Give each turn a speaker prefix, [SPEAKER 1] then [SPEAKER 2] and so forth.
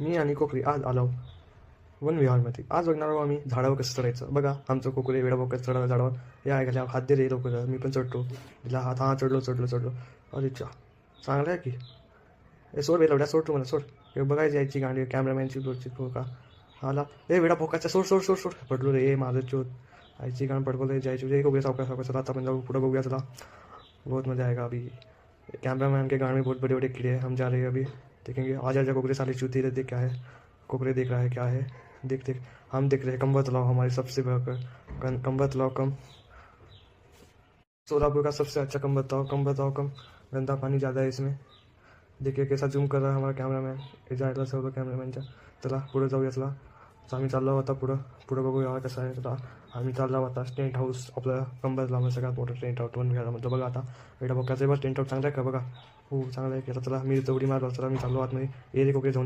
[SPEAKER 1] मी आणि कोकरी आज आलो वन विहारमध्ये. आज बघणार आहोत आम्ही झाडावर कसं चढायचं. बघा आमचं कोकरे वेडा बघत चढावं झाडावर. या ऐकायला हात दे रे लवकर, मी पण चढतो. तिला हात, हां चढलो. अरे चा चांगलं आहे की. ए सोड वेळ एवढ्या सोड, तू मला सोड. हे बघायची यायची गाडी कॅमेरामॅनची दोरची का आला. ए वेडा भोकाचा सोड. पडलो रे माझं चोत. आईची गाण पडकवलं जायची एक उभे सावकाश चला. आता आपण जाऊ पुढे बघूया चला. बहुत मज़ा आएगा अभी. कैमरामैन के गान में बहुत बड़े बड़े कीड़े हैं. हम जा रहे हैं अभी. देखेंगे आजा आजा कोकरे साले चूती रहे. देख क्या है कोकरे देख रहा है क्या है. देख हम देख रहे हैं कंबर तलाव हमारी सबसे भयंकर कंबर तलाव कम. सोलापुर का सबसे अच्छा कंबर तलाव कम. गंदा पानी ज़्यादा है इसमें. देखिए कैसा जूम कर रहा है हमारा कॅमेरामॅन. हे जायला सर्व कॅमेरामॅनच्या. चला पुढे जाऊया चला. तर आम्ही चाललो होता पुढं बघूया कसं आहे. चला आम्ही चाललो होता टेंट हाऊस आपल्या कंबर लावून सगळ्यात मोठं टेंट हाऊस वन विहारामधलं. बघा आता वेळा बघायचं बघ टेंट हाऊस चांगलं आहे का बघा. हो चांगलं आहे की. आता चला मी उडी मारलो. चला मी चाललो आतमध्ये. ये रे कोकरे जाऊन